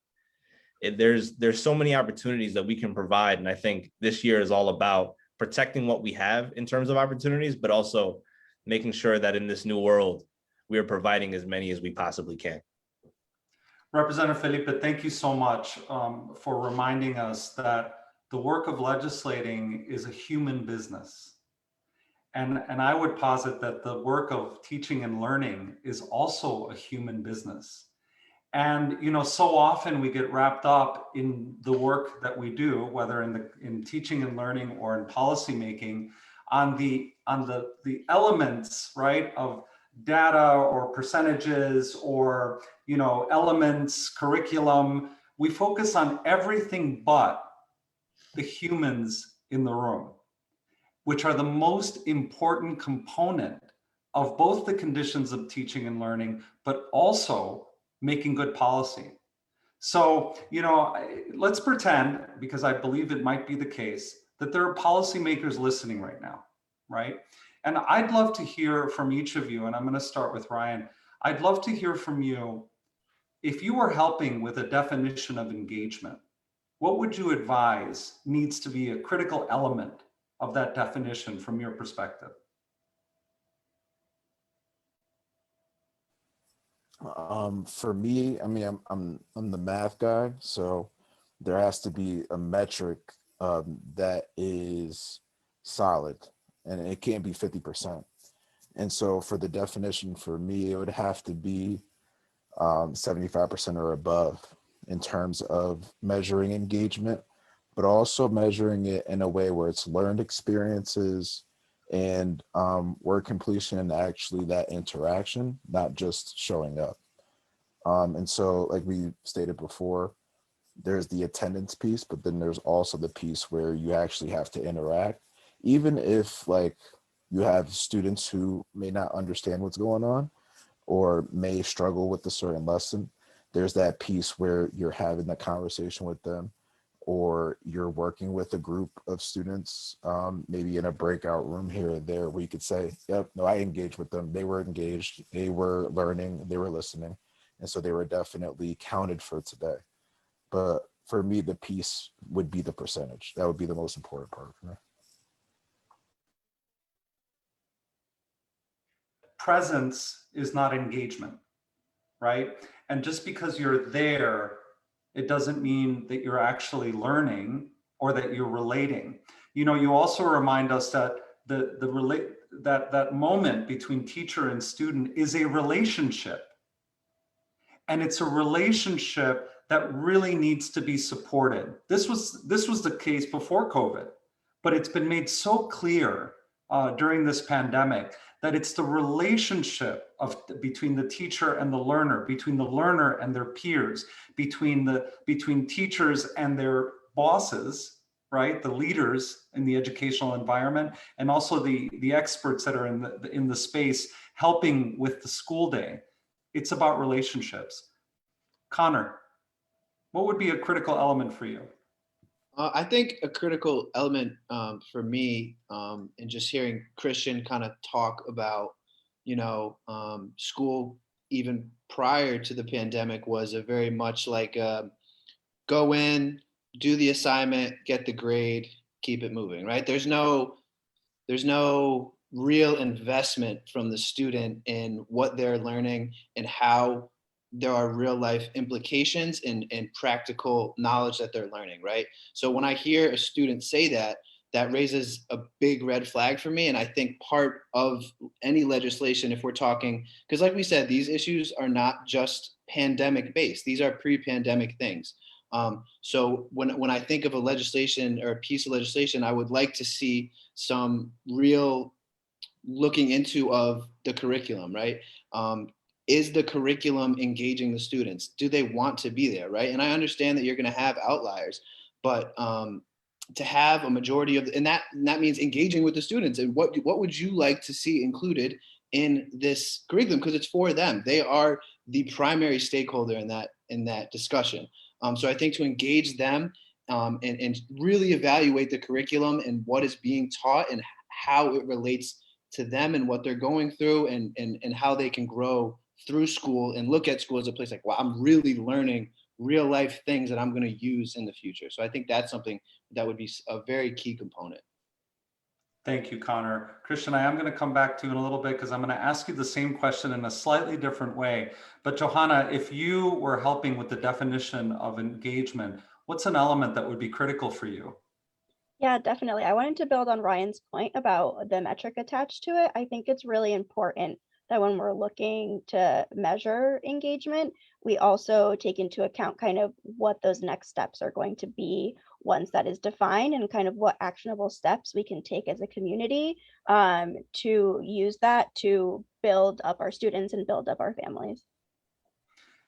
There's so many opportunities that we can provide. And I think this year is all about protecting what we have in terms of opportunities, but also making sure that in this new world, we are providing as many as we possibly can. Representative Felipe, thank you so much for reminding us that the work of legislating is a human business. And I would posit that the work of teaching and learning is also a human business. And so often we get wrapped up in the work that we do, whether in teaching and learning or in policy making, on the elements, right, of data or percentages or elements, curriculum. We focus on everything but the humans in the room, which are the most important component of both the conditions of teaching and learning, but also making good policy. So, let's pretend, because I believe it might be the case, that there are policymakers listening right now, right? And I'd love to hear from each of you, and I'm going to start with Ryan. I'd love to hear from you. If you were helping with a definition of engagement, what would you advise needs to be a critical element of that definition from your perspective? For me, I mean, I'm the math guy, so there has to be a metric that is solid, and it can't be 50%. And so for the definition for me, it would have to be 75% or above in terms of measuring engagement, but also measuring it in a way where it's learned experiences and word completion and actually that interaction, not just showing up. And so, like we stated before, there's the attendance piece, but then there's also the piece where you actually have to interact, even if like you have students who may not understand what's going on or may struggle with a certain lesson. There's that piece where you're having the conversation with them, or you're working with a group of students, maybe in a breakout room here or there, where you could say, yep, no, I engaged with them. They were engaged, they were learning, they were listening. And so they were definitely counted for today. But for me, the piece would be the percentage. That would be the most important part for me. Presence is not engagement, right? And just because you're there It doesn't mean that you're actually learning or that you're relating. You know, you also remind us that that moment between teacher and student is a relationship. And it's a relationship that really needs to be supported. This was the case before COVID, but it's been made so clear during this pandemic that it's the relationship between the teacher and the learner, between the learner and their peers, between teachers and their bosses, right? The leaders in the educational environment, and also the experts that are in the space helping with the school day. It's about relationships. Connor, what would be a critical element for you? I think a critical element for me, and just hearing Christian kind of talk about, school even prior to the pandemic was a very much like go in, do the assignment, get the grade, keep it moving, right? There's no real investment from the student in what they're learning and how there are real life implications and practical knowledge that they're learning, right? So when I hear a student say that, that raises a big red flag for me. And I think part of any legislation, if we're talking, because like we said, these issues are not just pandemic based, these are pre-pandemic things. So when I think of a legislation or a piece of legislation, I would like to see some real looking into of the curriculum, right? Is the curriculum engaging the students? Do they want to be there, right? And I understand that you're going to have outliers, but to have a majority of, and that means engaging with the students. And what would you like to see included in this curriculum? Because it's for them. They are the primary stakeholder in that discussion. So I think to engage them and really evaluate the curriculum and what is being taught and how it relates to them and what they're going through and how they can grow through school and look at school as a place like, wow, I'm really learning real life things that I'm going to use in the future. So I think that's something that would be a very key component. Thank you, Connor. Christian, I am going to come back to you in a little bit because I'm going to ask you the same question in a slightly different way. But Johanna, if you were helping with the definition of engagement, what's an element that would be critical for you? Yeah, definitely. I wanted to build on Ryan's point about the metric attached to it. I think it's really important that when we're looking to measure engagement, we also take into account kind of what those next steps are going to be once that is defined and kind of what actionable steps we can take as a community to use that to build up our students and build up our families.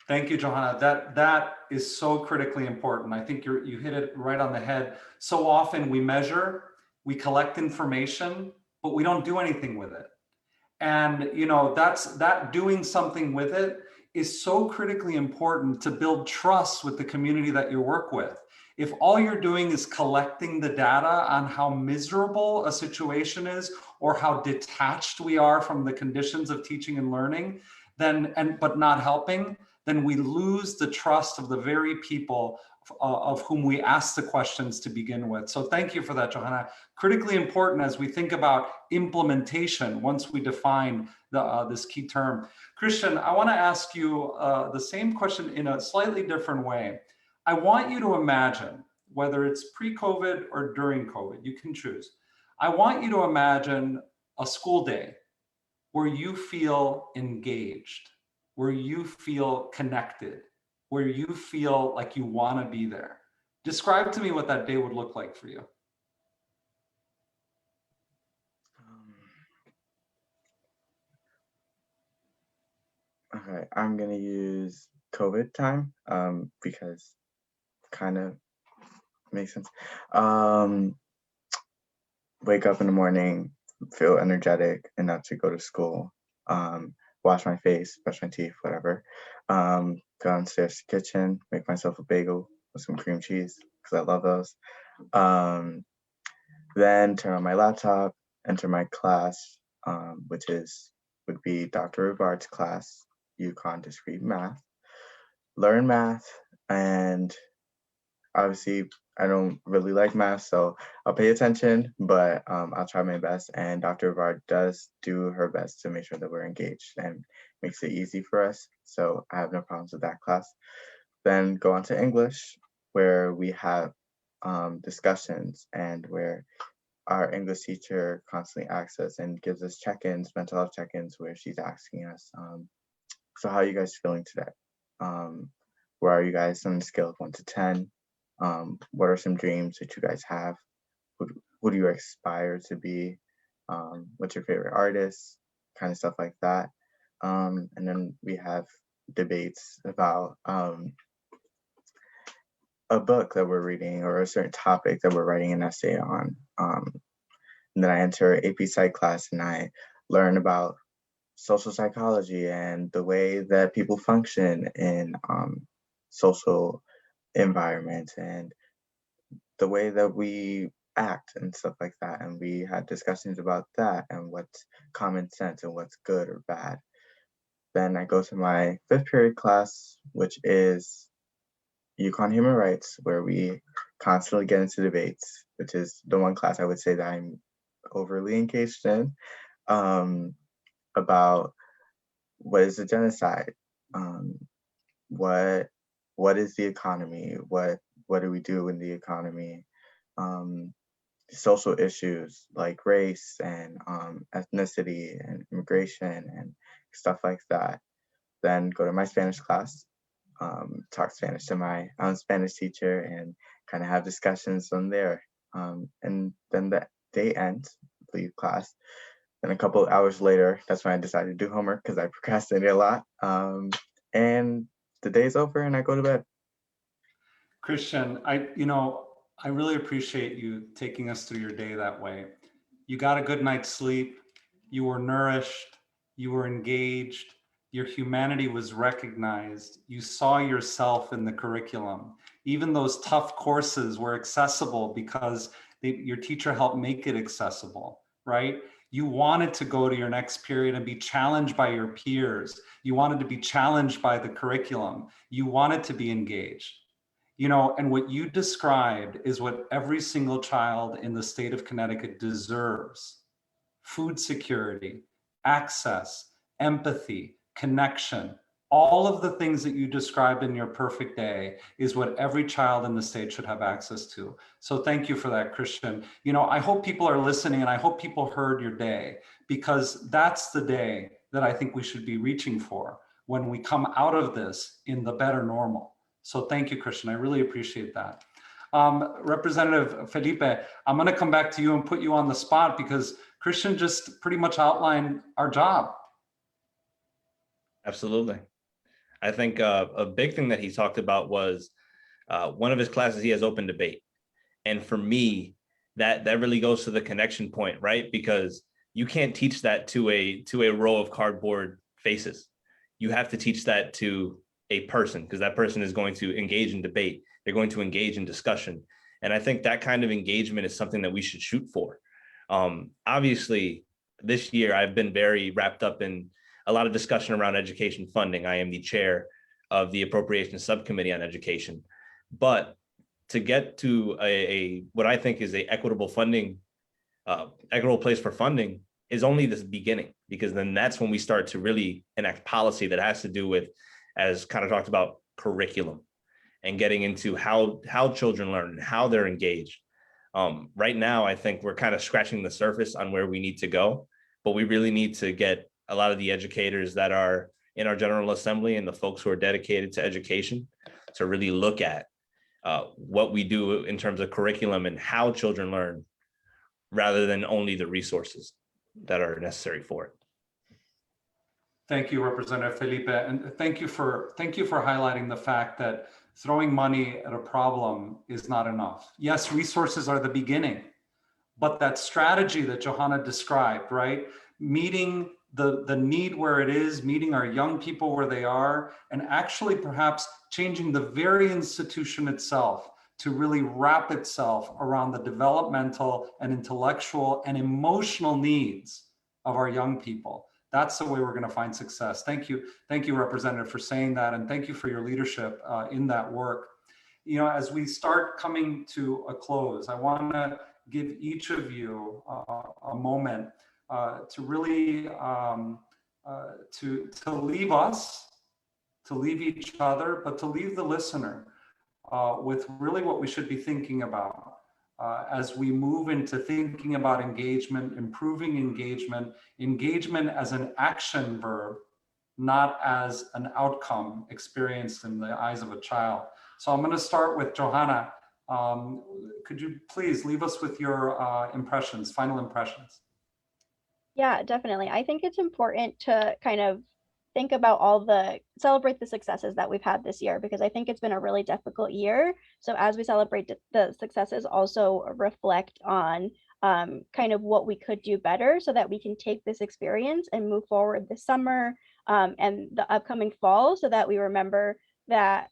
Thank you, Johanna. That is so critically important. I think you hit it right on the head. So often we measure, we collect information, but we don't do anything with it. And that doing something with it is so critically important to build trust with the community that you work with. If all you're doing is collecting the data on how miserable a situation is or how detached we are from the conditions of teaching and learning, but not helping, then we lose the trust of the very people of whom we ask the questions to begin with. So thank you for that, Johanna. Critically important as we think about implementation once we define this key term. Christian, I want to ask you the same question in a slightly different way. I want you to imagine, whether it's pre-COVID or during COVID, you can choose. I want you to imagine a school day where you feel engaged, where you feel connected, where you feel like you want to be there. Describe to me what that day would look like for you. Okay, I'm gonna use COVID time because kind of makes sense. Wake up in the morning, feel energetic enough to go to school, wash my face, brush my teeth, whatever. Go downstairs to the kitchen, make myself a bagel with some cream cheese because I love those. Then turn on my laptop, enter my class, which would be Dr. Rivard's class, UConn Discrete Math. Learn math, and obviously I don't really like math, so I'll pay attention, but I'll try my best. And Dr. Rivard does do her best to make sure that we're engaged and makes it easy for us. So I have no problems with that class. Then go on to English, where we have discussions and where our English teacher constantly asks us and gives us check-ins, mental health check-ins, where she's asking us, so how are you guys feeling today? Where are you guys on a scale of 1 to 10? What are some dreams that you guys have? Who do you aspire to be? What's your favorite artist? Kind of stuff like that. And then we have debates about a book that we're reading or a certain topic that we're writing an essay on. And then I enter AP Psych class and I learn about social psychology and the way that people function in social environments and the way that we act and stuff like that. And we had discussions about that and what's common sense and what's good or bad. Then I go to my 5th period class, which is Econ Human Rights, where we constantly get into debates, which is the one class I would say that I'm overly engaged in, about what is a genocide, what is the economy, what do we do in the economy, social issues like race and ethnicity and immigration and stuff like that. Then go to my Spanish class, talk Spanish to my Spanish teacher and kind of have discussions from there. And then the day ends, leave class. Then a couple of hours later, that's when I decided to do homework because I procrastinated a lot. And the day's over and I go to bed. Christian, I really appreciate you taking us through your day that way. You got a good night's sleep, you were nourished, you were engaged, your humanity was recognized, you saw yourself in the curriculum. Even those tough courses were accessible because your teacher helped make it accessible, right? You wanted to go to your next period and be challenged by your peers. You wanted to be challenged by the curriculum. You wanted to be engaged. And what you described is what every single child in the state of Connecticut deserves: food security, access, empathy, connection. All of the things that you described in your perfect day is what every child in the state should have access to. So thank you for that, Christian. I hope people are listening and I hope people heard your day, because that's the day that I think we should be reaching for when we come out of this in the better normal. So thank you, Christian. I really appreciate that. Representative Felipe, I'm going to come back to you and put you on the spot because Christian just pretty much outlined our job. Absolutely. I think a big thing that he talked about was one of his classes, he has open debate. And for me, that really goes to the connection point, right? Because you can't teach that to a row of cardboard faces. You have to teach that to a person, because that person is going to engage in debate. They're going to engage in discussion. And I think that kind of engagement is something that we should shoot for. Obviously, this year, I've been very wrapped up in a lot of discussion around education funding. I am the chair of the Appropriations Subcommittee on Education. But to get to what I think is a equitable funding, equitable place for funding is only the beginning, because then that's when we start to really enact policy that has to do with, as kind of talked about, curriculum and getting into how children learn and how they're engaged. Right now, I think we're kind of scratching the surface on where we need to go, but we really need to get a lot of the educators that are in our General Assembly and the folks who are dedicated to education to really look at what we do in terms of curriculum and how children learn, rather than only the resources that are necessary for it. Thank you, Representative Felipe, and thank you for highlighting the fact that throwing money at a problem is not enough. Yes, resources are the beginning, but that strategy that Johanna described, right? Meeting the need where it is, meeting our young people where they are, and actually perhaps changing the very institution itself to really wrap itself around the developmental and intellectual and emotional needs of our young people. That's the way we're going to find success. Thank you, Representative, for saying that, and thank you for your leadership in that work. As we start coming to a close, I want to give each of you a moment to really to leave us to leave each other, but to leave the listener with really what we should be thinking about as we move into thinking about engagement, improving engagement, engagement as an action verb, not as an outcome experienced in the eyes of a child. So I'm going to start with Johanna. Could you please leave us with your impressions, final impressions? Yeah, definitely. I think it's important to kind of think about celebrate the successes that we've had this year, because I think it's been a really difficult year. So as we celebrate the successes, also reflect on kind of what we could do better so that we can take this experience and move forward this summer and the upcoming fall, so that we remember that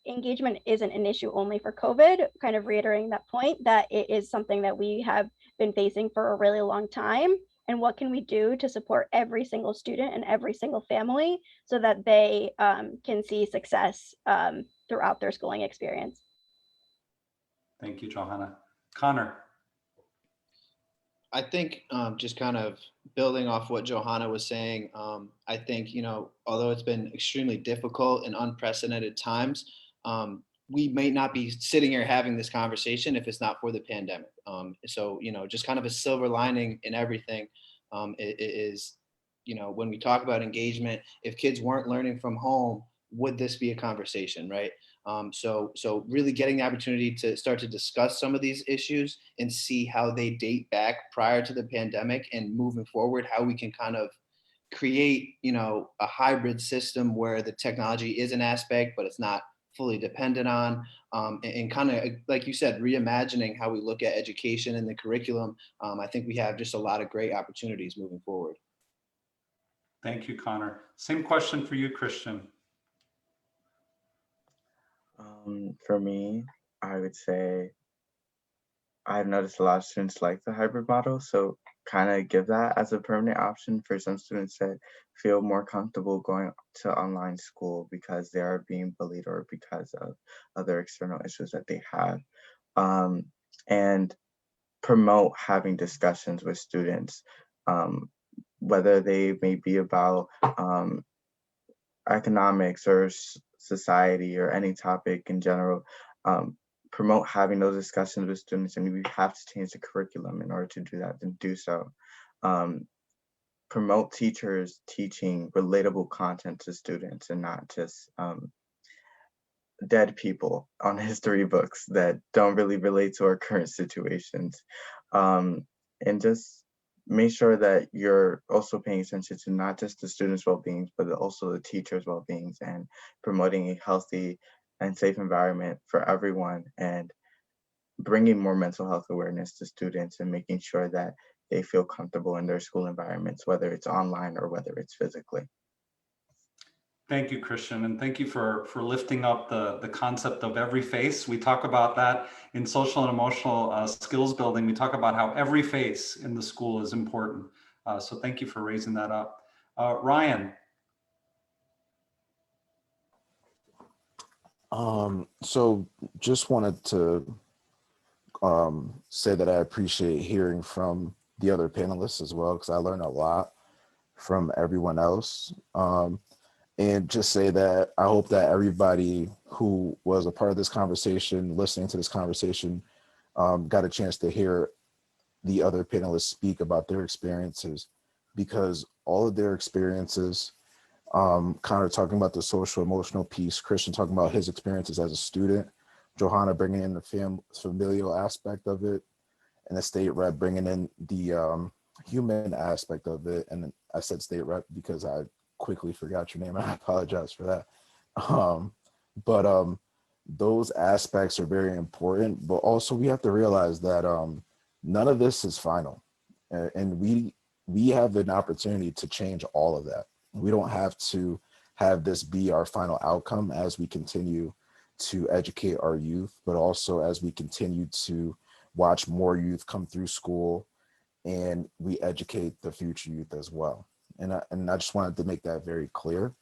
engagement isn't an issue only for COVID, kind of reiterating that point, that it is something that we have been facing for a really long time. And what can we do to support every single student and every single family so that they can see success throughout their schooling experience? Thank you, Johanna. Connor. I think just kind of building off what Johanna was saying, I think, although it's been extremely difficult and unprecedented times, we may not be sitting here having this conversation if it's not for the pandemic. So, just kind of a silver lining in everything is, when we talk about engagement, if kids weren't learning from home, would this be a conversation, right? So really getting the opportunity to start to discuss some of these issues and see how they date back prior to the pandemic, and moving forward, how we can kind of create, a hybrid system where the technology is an aspect, but it's not fully dependent on, and kind of, like you said, reimagining how we look at education and the curriculum. I think we have just a lot of great opportunities moving forward. Thank you, Connor. Same question for you, Christian. For me, I would say I've noticed a lot of students like the hybrid model, so kind of give that as a permanent option for some students that feel more comfortable going to online school because they are being bullied or because of other external issues that they have. And promote having discussions with students, whether they may be about economics or society or any topic in general. Promote having those discussions with students, and we have to change the curriculum in order to do that, and do so. Promote teachers teaching relatable content to students and not just dead people on history books that don't really relate to our current situations. And just make sure that you're also paying attention to not just the students' well-being, but also the teachers' well-being, and promoting a healthy and safe environment for everyone, and bringing more mental health awareness to students, and making sure that they feel comfortable in their school environments, whether it's online or whether it's physically. Thank you, Christian, and thank you for lifting up the concept of every face. We talk about that in social and emotional skills building. We talk about how every face in the school is important. So thank you for raising that up. Ryan. So just wanted to say that I appreciate hearing from the other panelists as well, because I learned a lot from everyone else. And just say that I hope that everybody who was a part of this conversation, listening to this conversation, got a chance to hear the other panelists speak about their experiences, because all of their experiences, Connor talking about the social emotional piece, Christian talking about his experiences as a student, Johanna bringing in the familial aspect of it, and the state rep bringing in the human aspect of it. And I said state rep because I quickly forgot your name. I apologize for that. But those aspects are very important, but also we have to realize that none of this is final, and we have an opportunity to change all of that. We don't have to have this be our final outcome as we continue to educate our youth, but also as we continue to watch more youth come through school and we educate the future youth as well. And I just wanted to make that very clear.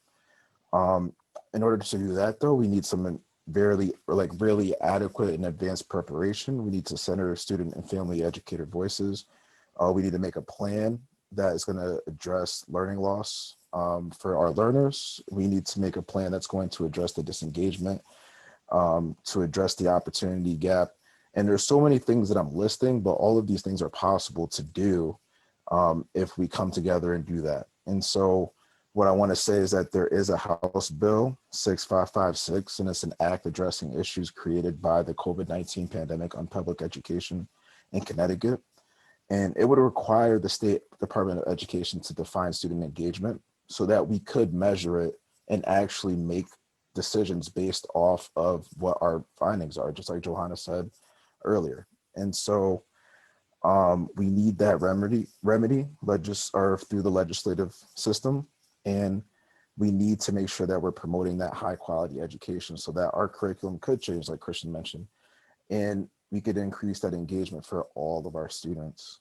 In order to do that, though, we need some really adequate and advanced preparation. We need to center student and family educator voices. We need to make a plan that is going to address learning loss for our learners. We need to make a plan that's going to address the disengagement, to address the opportunity gap. And there's so many things that I'm listing, but all of these things are possible to do if we come together and do that. And so what I want to say is that there is a House Bill 6556, and it's an act addressing issues created by the COVID-19 pandemic on public education in Connecticut. And it would require the State Department of Education to define student engagement so that we could measure it and actually make decisions based off of what our findings are, just like Johanna said earlier. And so we need that remedy through the legislative system. And we need to make sure that we're promoting that high quality education so that our curriculum could change, like Christian mentioned, and we could increase that engagement for all of our students.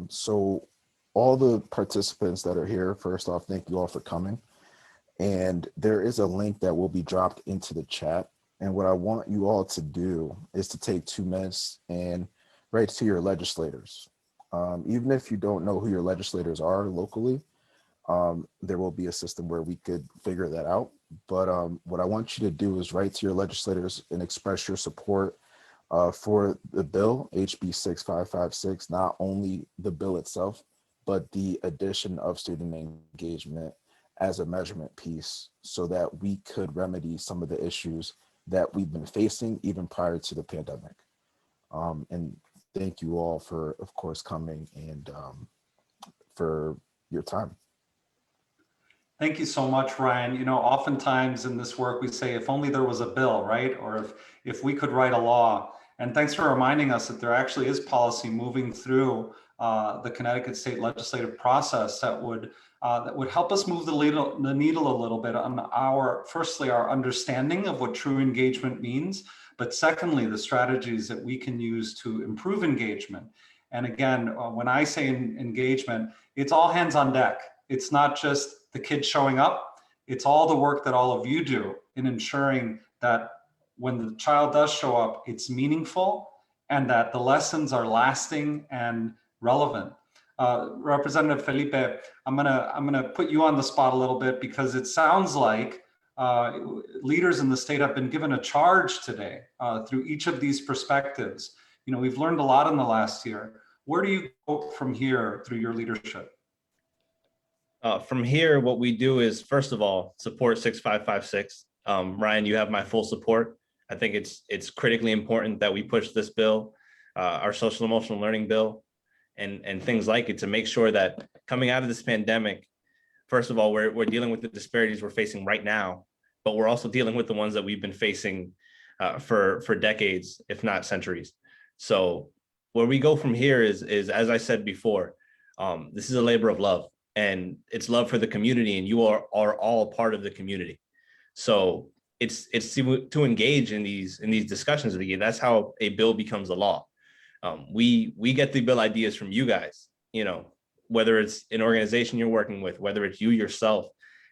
So all the participants that are here, first off, thank you all for coming. And there is a link that will be dropped into the chat. And what I want you all to do is to take 2 minutes and write to your legislators. Even if you don't know who your legislators are locally, there will be a system where we could figure that out. But what I want you to do is write to your legislators and express your support for the bill, HB 6556, not only the bill itself, but the addition of student engagement as a measurement piece so that we could remedy some of the issues that we've been facing even prior to the pandemic. And thank you all for, of course, coming and for your time. Thank you so much, Ryan. You know, oftentimes in this work, we say, if only there was a bill, right? Or if we could write a law. And thanks for reminding us that there actually is policy moving through the Connecticut State legislative process that would help us move the needle a little bit on firstly, our understanding of what true engagement means, but secondly, the strategies that we can use to improve engagement. And again, when I say engagement, it's all hands on deck. It's not just the kids showing up, it's all the work that all of you do in ensuring that when the child does show up, it's meaningful and that the lessons are lasting and relevant. Representative Felipe, I'm gonna put you on the spot a little bit because it sounds like leaders in the state have been given a charge today through each of these perspectives. You know, we've learned a lot in the last year. Where do you go from here through your leadership? From here, what we do is, first of all, support 6556. Ryan, you have my full support. I think it's critically important that we push this bill, our social emotional learning bill, and things like it to make sure that coming out of this pandemic, first of all, we're dealing with the disparities we're facing right now, but we're also dealing with the ones that we've been facing for decades, if not centuries. So where we go from here is as I said before, this is a labor of love. And it's love for the community, and you are all part of the community. So it's to engage in these discussions with you. That's how a bill becomes a law. We get the bill ideas from you guys, you know, whether it's an organization you're working with, whether it's you yourself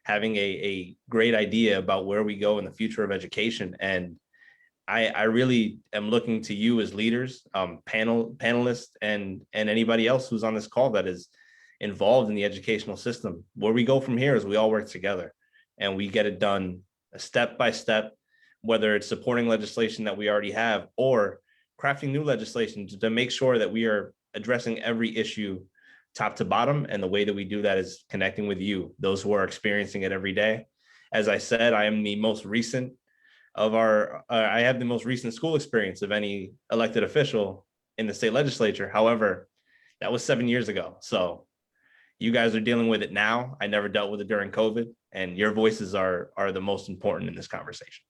having a great idea about where we go in the future of education. And I really am looking to you as leaders, panelists, and anybody else who's on this call that is involved in the educational system. Where we go from here is we all work together and we get it done step by step, whether it's supporting legislation that we already have or crafting new legislation to make sure that we are addressing every issue top to bottom. And the way that we do that is connecting with you, those who are experiencing it every day. As I said, I am the most recent of I have the most recent school experience of any elected official in the state legislature. However, that was 7 years ago. So you guys are dealing with it now. I never dealt with it during COVID, and your voices are the most important in this conversation.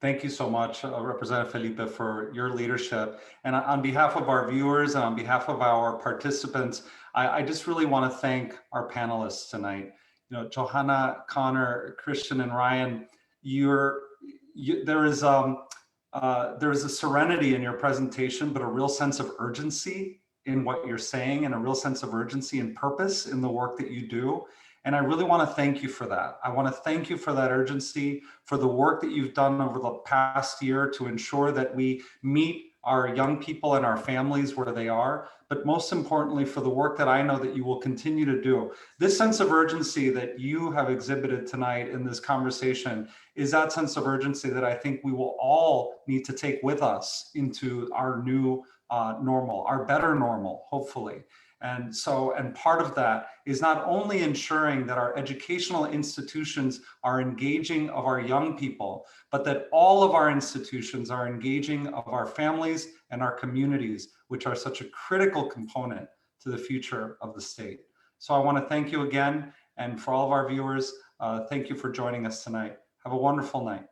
Thank you so much, Representative Felipe, for your leadership. And on behalf of our viewers and on behalf of our participants, I just really want to thank our panelists tonight. You know, Johanna, Connor, Christian, and Ryan, there is a serenity in your presentation, but a real sense of urgency in what you're saying and a real sense of urgency and purpose in the work that you do. And I really want to thank you for that. I want to thank you for that urgency, for the work that you've done over the past year to ensure that we meet our young people and our families where they are, but most importantly for the work that I know that you will continue to do. This sense of urgency that you have exhibited tonight in this conversation is that sense of urgency that I think we will all need to take with us into our new normal, our better normal, hopefully. And part of that is not only ensuring that our educational institutions are engaging of our young people, but that all of our institutions are engaging of our families and our communities, which are such a critical component to the future of the state. So I want to thank you again. And for all of our viewers, thank you for joining us tonight. Have a wonderful night.